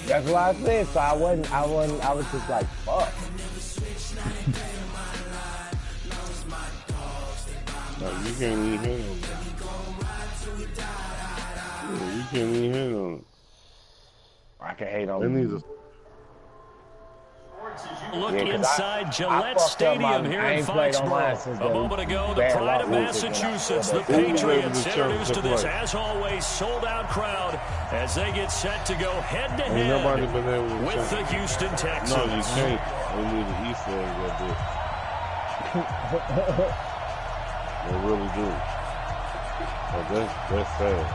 That's what I said. So I was just like, fuck. No, you can't even hit him. Yeah, you can't even hit him. I can hate on him. Look inside Gillette Stadium here in Foxborough. A moment ago, the pride of Massachusetts, the Patriots, introduced to this, as always, sold-out crowd as they get set to go head-to-head with the Houston Texans. No, you can't. We need the East egg that bit. They really do. But that's sad.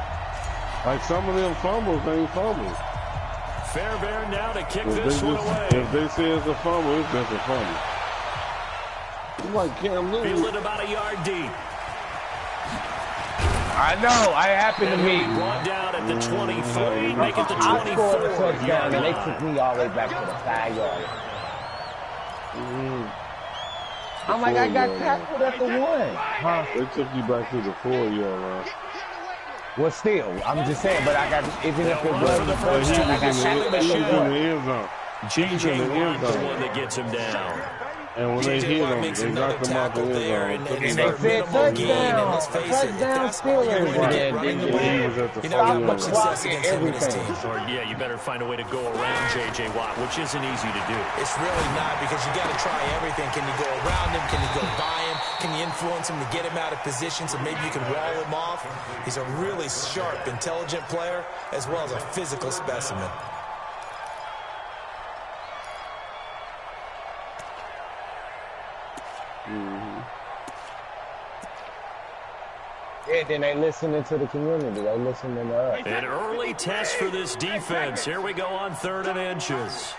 Like some of them fumbles ain't fumbles. Fairbairn now to kick this one away. If they say it's a fumble, it's just a fumble. It's like Cam Newton. Fielded about a yard deep. I know. I happened to me. Brought down at the 23, make it the 24. I scored a touchdown, and they took me all the way back to the 5 yard. I'm like, I got tackled at the 1. Huh? They took you back to the 4 yard line. Well, still, I'm just saying, but I got, even if it was the first time, I got tackled at the 1. JJ Watt, the one that gets him down. And when they hit him, they knocked him out the end zone. And they said touchdown, touchdown Steelers. Stop the clock and everything. Yeah, you better find a way to go around JJ Watt, which isn't easy to do. It's really not, because you got to try everything. Can you go around him? Can you go by him? Can you influence him to get him out of position so maybe you can wall him off? He's a really sharp, intelligent player, as well as a physical specimen. Yeah, then they listening to the community. They listening to us. An early test for this defense. Here we go on 3rd and inches.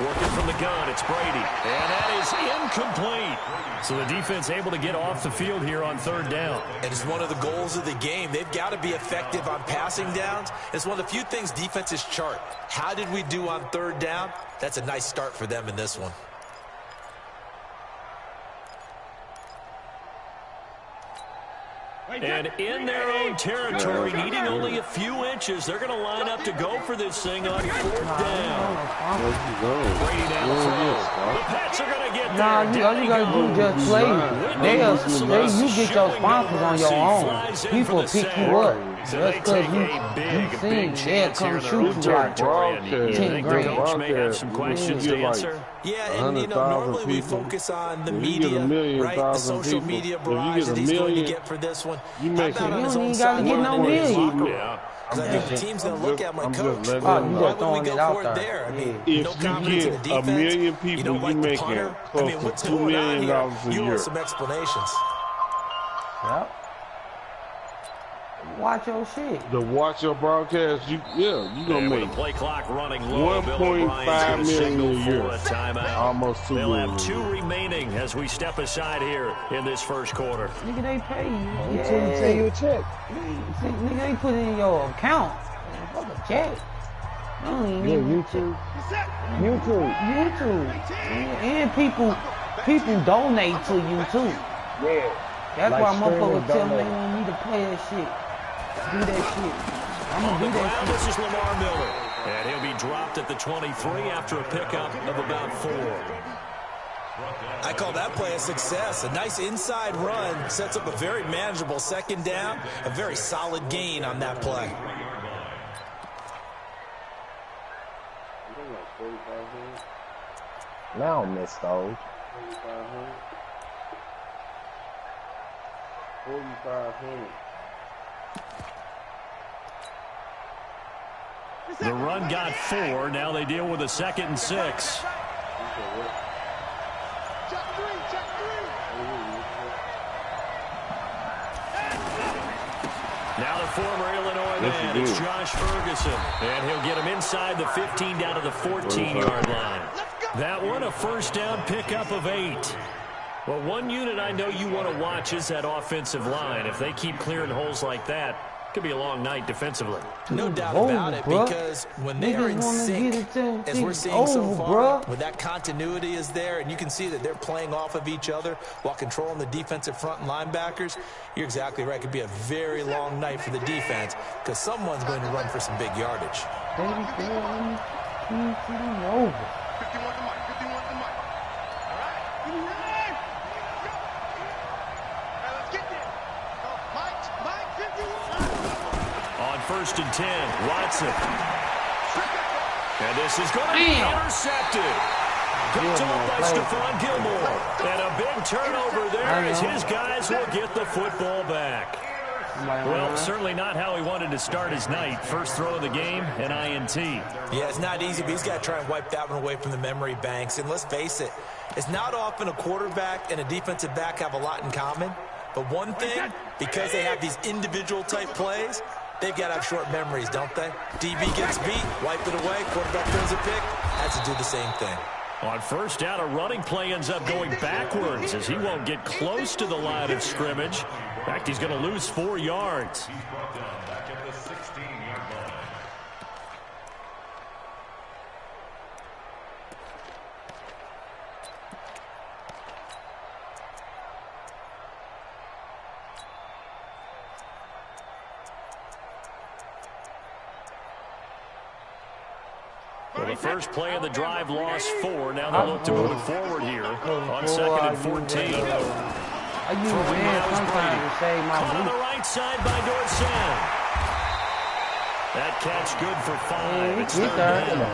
Working from the gun, it's Brady. And that is incomplete. So the defense able to get off the field here on 3rd down. It is one of the goals of the game. They've got to be effective on passing downs. It's one of the few things defenses chart. How did we do on 3rd down? That's a nice start for them in this one. And in their own territory, needing only a few inches, they're going to line up to go for this thing on 4th down. Brady down the throw. The Pats are going to get there. Nah, all you got to do is just play. You get your sponsors on your own. People pick you up. Just because you sing, they'll come shoot you like 10 grand. Coach may have some questions to answer. Yeah, and normally we focus on the media, right? The social media barrage that he's going to get for this one. You don't even got to get no million. Because I think the team's going to look at my coach. You just throwing it out there. I mean, if no you confidence in the get defense. 1 million people, you don't like you the making punter. close I mean, what's to $2 going on million here? a You year. want some explanations. Yep. Watch your shit. To watch your broadcast, you gonna make the play clock running low. 1.5 million a year. Almost $2 They'll million. have 2 remaining as we step aside here in this first quarter. Nigga, they pay you. Until you tell you a check. Nigga, they put it in your account. Fuck a check. YouTube. And people donate to you too. Yeah. That's Like why motherfuckers tell me they donate. want me to play that shit. Do that shit. I'm On gonna the do that ground, shit. this is Lamar Miller. And he'll be dropped at the 23 after a pickup of about 4. I call that play a success. A nice inside run sets up a very manageable 2nd down. A very solid gain on that play. Now I don't miss those. 4,500. The run got 4. Now they deal with a 2nd and 6. Now the former Illinois man, it's Josh Ferguson. And he'll get him inside the 15 down to the 14-yard line. That one, a 1st down pickup of 8. Well, one unit I know you want to watch is that offensive line. If they keep clearing holes like that, Could be a long night defensively. No doubt about it, because when they are in sync, as we're seeing so far, when that continuity is there, and you can see that they're playing off of each other while controlling the defensive front and linebackers, you're exactly right. It could be a very long night for the defense, because someone's going to run for some big yardage. First and 10, Watson. And this is going to be intercepted. Picked up by Stephon Gilmore. And a big turnover there as his guys will get the football back. Well, certainly not how he wanted to start his night. First throw of the game, an INT. Yeah, it's not easy, but he's got to try and wipe that one away from the memory banks. And let's face it, it's not often a quarterback and a defensive back have a lot in common. But one thing, because they have these individual type plays, they've got to have short memories, don't they? DB gets beat, wipe it away, quarterback throws a pick, has to do the same thing. On first down, a running play ends up going backwards as he won't get close to the line of scrimmage. In fact, he's going to lose 4 yards. Well, the first play of the drive lost 4. Now they'll look to move it forward here on 2nd and 14. I use man sometimes to save my Caught on the right side by Dorsett. That catch good for 5. It's third down.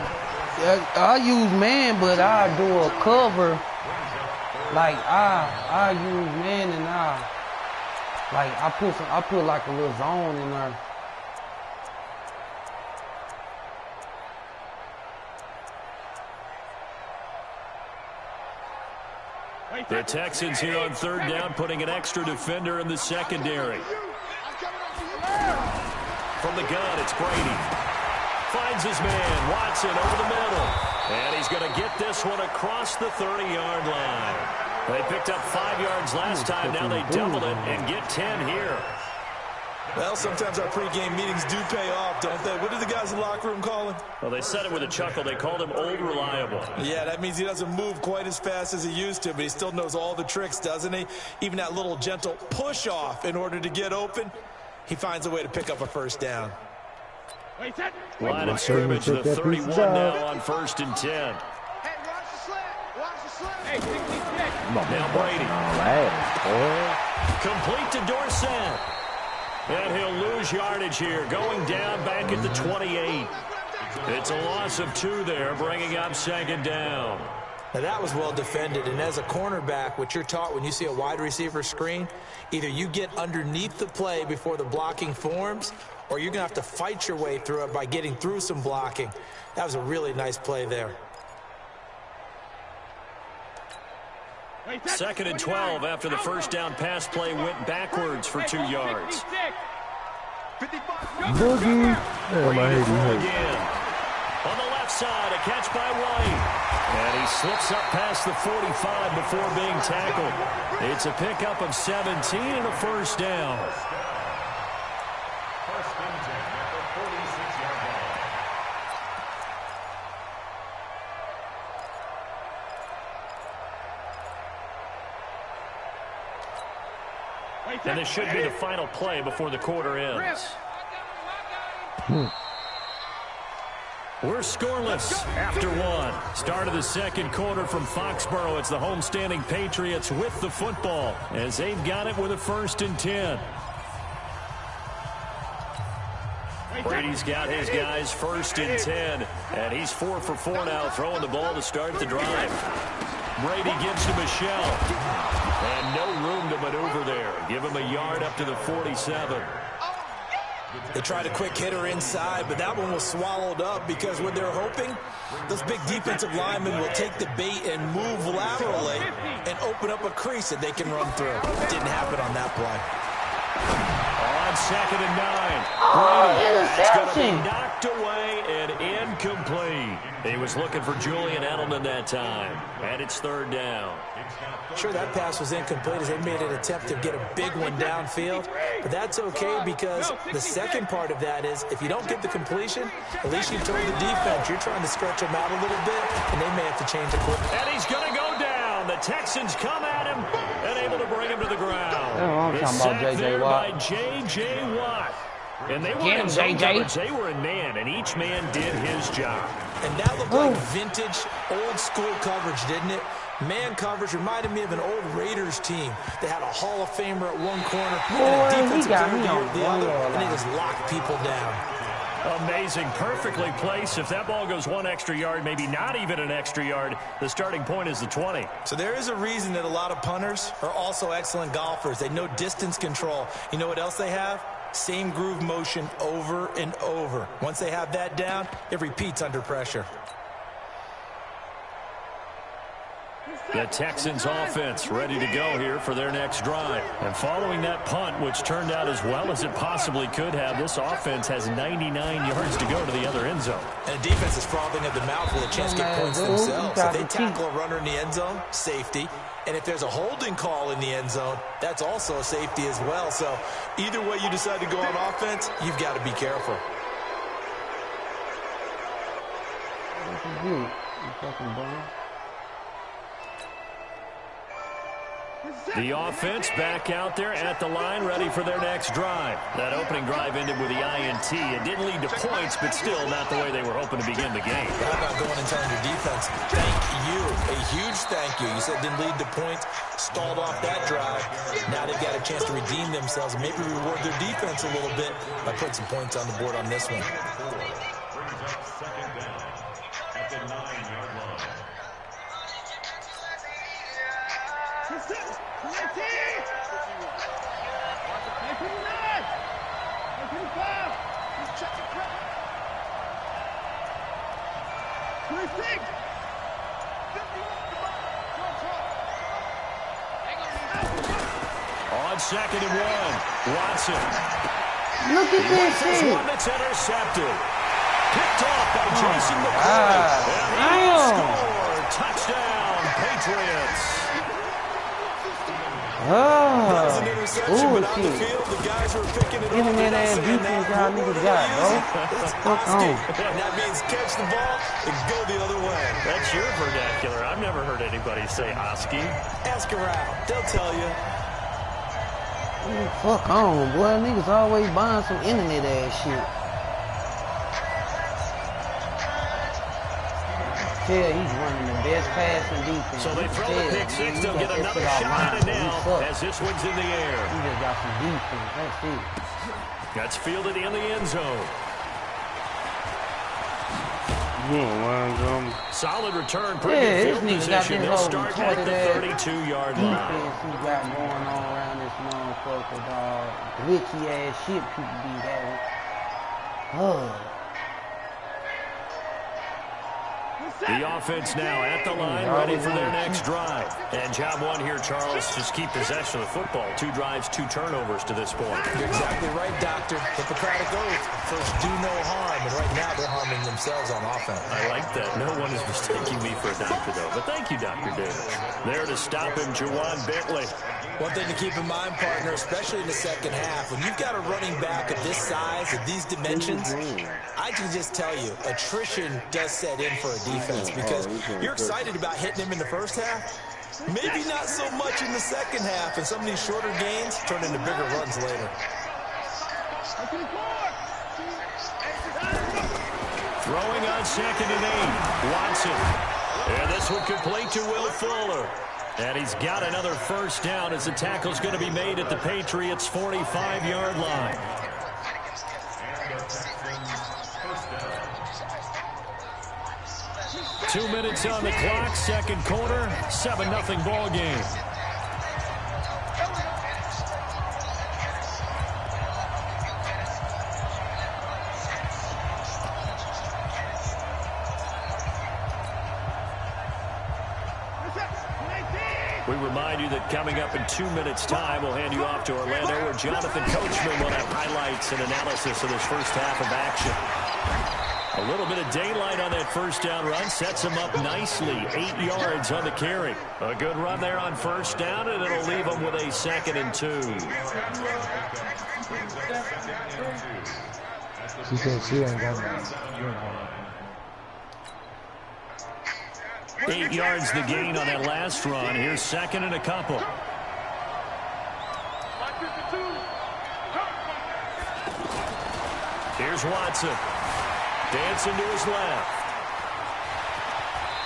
I use man, but I do a cover. Like I use man and I put like a little zone in there. The Texans here on third down, putting an extra defender in the secondary. From the gun, it's Brady. Finds his man, Watson, over the middle. And he's going to get this one across the 30-yard line. They picked up 5 yards last time. Now they double it and get 10 here. Well, sometimes our pregame meetings do pay off, don't they? What do the guys in the locker room call him? Well, they said it with a chuckle. They called him Old Reliable. Yeah, that means he doesn't move quite as fast as he used to, but he still knows all the tricks, doesn't he? Even that little gentle push-off in order to get open, he finds a way to pick up a first down. Line of scrimmage, the 31 now on 1st and 10. Hey, watch the slant. Watch the slant. Hey, now Brady. Complete to Dorsett. And he'll lose yardage here, going down back at the 28. It's a loss of 2 there, bringing up 2nd down. Now that was well defended, and as a cornerback, what you're taught when you see a wide receiver screen, either you get underneath the play before the blocking forms, or you're going to have to fight your way through it by getting through some blocking. That was a really nice play there. 2nd and 12 after the first down pass play went backwards for 2 yards. Boogie. Again. On the left side, a catch by White. And he slips up past the 45 before being tackled. It's a pickup of 17 and a first down. And this should be the final play before the quarter ends. We're scoreless after 1. Start of the second quarter from Foxborough. It's the homestanding Patriots with the football as they've got it with a 1st and 10. Brady's got his guys 1st and 10, and he's 4 for 4 now, throwing the ball to start the drive. Brady gives to Michelle. And no room to maneuver there. Give him a yard up to the 47. They tried a quick hitter inside, but that one was swallowed up because what they're hoping, those big defensive linemen will take the bait and move laterally and open up a crease that they can run through. Didn't happen on that play. On 2nd and 9. Oh, Brady, that's going to interception. be knocked away and incomplete. He was looking for Julian Edelman that time, and it's 3rd down. Sure, that pass was incomplete as they made an attempt to get a big one downfield, but that's okay because the second part of that is if you don't get the completion, at least you told the defense you're trying to stretch them out a little bit, and they may have to change the course. And he's going to go down. The Texans come at him and able to bring him to the ground. I'm talking about J.J. Watt. By J.J. Watt. And they were in zone coverage. They were in man, and each man did his job. And that looked like vintage, old-school coverage, didn't it? Man coverage reminded me of an old Raiders team. They had a Hall of Famer at one corner and a defensive player at the other, and they just locked people down. Amazing, perfectly placed. If that ball goes 1 extra yard, maybe not even an extra yard, the starting point is the 20. So there is a reason that a lot of punters are also excellent golfers. They know distance control. You know what else they have? Same groove motion over and over. Once they have that down, it repeats under pressure. The Texans offense ready to go here for their next drive. And following that punt, which turned out as well as it possibly could have, this offense has 99 yards to go to the other end zone. And the defense is frothing at the mouth with a chance to get points themselves. If they tackle a runner in the end zone, safety. And if there's a holding call in the end zone, that's also a safety as well. So either way you decide to go on offense, you've got to be careful. The offense back out there at the line, ready for their next drive. That opening drive ended with the INT. It didn't lead to points, but still not the way they were hoping to begin the game. How about going and telling your defense, thank you, a huge thank you. You said didn't lead to points, stalled off that drive. Now they've got a chance to redeem themselves and maybe reward their defense a little bit by putting some points on the board on this one. On 2nd and 1, Watson. Look at this shit. One that's intercepted. Picked off by Jason McCoy. And he scored. Touchdown, Patriots. Even in that defense, y'all niggas got, bro. That means catch the ball and go the other way. That's your vernacular. I've never heard anybody say Oski. Ask around. They'll tell you. Fuck on, boy. Niggas always buying some internet ass shit. Yeah, he's running the best passing defense. So they throw the pick six. They'll get another shot at it now as this one's in the air. He just got some defense. That's it. That's fielded in the end zone. Solid return. Pretty good field position. They'll start at the 32-yard line. Defense he got going on around this motherfucker, dog. Glitchy ass shit people be having. Oh. The offense now at the line, ready for their next drive. And job one here, Charles, just keep possession of the football. 2 drives, 2 turnovers to this point. You're exactly right, Doctor. Hippocratic oath. First, do no harm. And right now, they're harming themselves on offense. I like that. No one is mistaking me for a doctor, though. But thank you, Dr. Davis. There to stop him, Juwan Bentley. One thing to keep in mind, partner, especially in the second half, when you've got a running back of this size, of these dimensions, I can just tell you, attrition does set in for a defense because you're excited about hitting him in the first half, maybe not so much in the second half, and some of these shorter gains turn into bigger runs later. Throwing on 2nd and 8, Watson. And this one complete to Will Fuller. And he's got another first down as the tackle's going to be made at the Patriots' 45-yard line. Two minutes on the clock, second quarter, 7-0 ball game. We remind you that coming up in 2 minutes' time, we'll hand you off to Orlando, where Jonathan Coachman will have highlights and analysis of this first half of action. A little bit of daylight on that first down run sets him up nicely. 8 yards on the carry. A good run there on first down, and it'll leave him with a 2nd and 2. She said she ain't going 8 yards the gain on that last run. Here's 2nd and a couple. Here's Watson. Dancing to his left.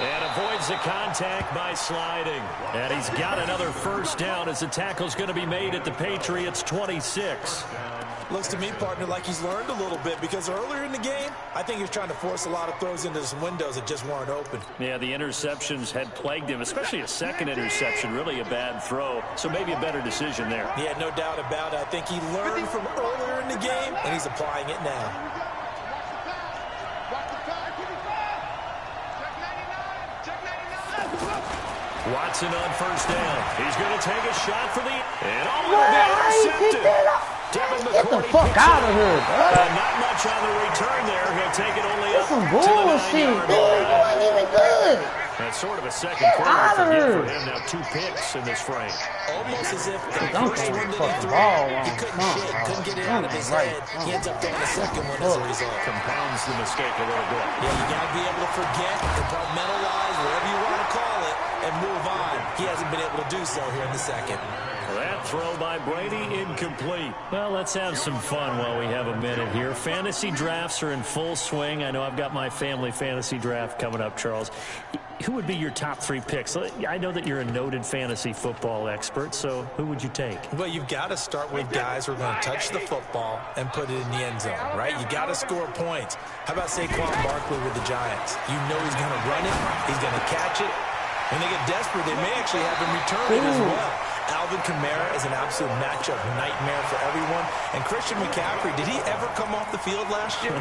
And avoids the contact by sliding. And he's got another first down as the tackle's going to be made at the Patriots' 26. Looks to me, partner, like he's learned a little bit, because earlier in the game, I think he was trying to force a lot of throws into some windows that just weren't open. Yeah, the interceptions had plagued him, especially a second interception, really a bad throw. So maybe a better decision there. Yeah, no doubt about it. I think he learned from earlier in the game, and he's applying it now. Watson on first down. He's going to take a shot for the... And all the way intercepted. Get the fuck out of here, bro. Not much on the return there. He'll take it only up some to the 9-yard bullshit, dude. You ain't even good. That's sort of a second quarter for him. Now 2 picks in this frame. Almost as if the first one that he threw, he couldn't get it out of his head. He ends up throwing the second one as a result. Compounds the mistake a little bit. Yeah, you got to be able to forget, compartmentalize, whatever you want to call it, and move on. He hasn't been able to do so here in the second. That throw by Brady incomplete. Well, let's have some fun while we have a minute here. Fantasy drafts are in full swing. I know I've got my family fantasy draft coming up, Charles. Who would be your top 3 picks? I know that you're a noted fantasy football expert, so who would you take? Well, you've got to start with guys who are going to touch the football and put it in the end zone, right? You got to score points. How about Saquon Barkley with the Giants? You know he's going to run it. He's going to catch it. When they get desperate, they may actually have him return it as well. Alvin Kamara is an absolute matchup nightmare for everyone. And Christian McCaffrey, did he ever come off the field last year?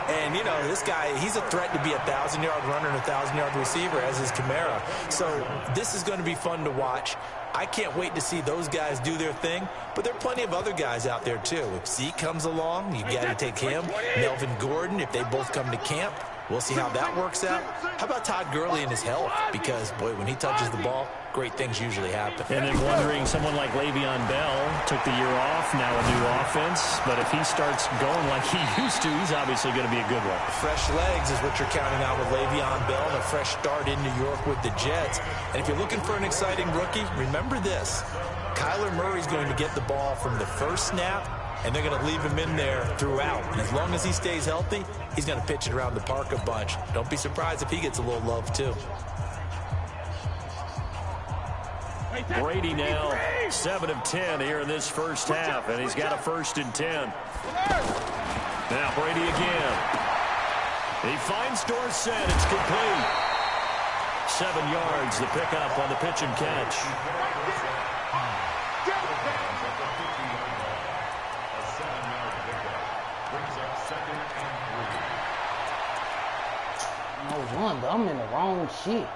And, you know, this guy, he's a threat to be a 1,000-yard runner and a 1,000-yard receiver, as is Kamara. So this is going to be fun to watch. I can't wait to see those guys do their thing. But there are plenty of other guys out there, too. If Zeke comes along, you got to take him. Melvin Gordon, if they both come to camp. We'll see how that works out. How about Todd Gurley and his health? Because, boy, when he touches the ball, great things usually happen. And then wondering, someone like Le'Veon Bell took the year off, now a new offense. But if he starts going like he used to, he's obviously going to be a good one. Fresh legs is what you're counting on with Le'Veon Bell, and a fresh start in New York with the Jets. And if you're looking for an exciting rookie, remember this. Kyler Murray's going to get the ball from the first snap, and they're going to leave him in there throughout. And as long as he stays healthy, he's going to pitch it around the park a bunch. Don't be surprised if he gets a little love, too. Brady now 7 of 10 here in this first half, and he's got a 1st and 10. Now Brady again. He finds Dorsett. It's complete. 7 yards, the pickup on the pitch and catch. No wonder I'm in the wrong shit.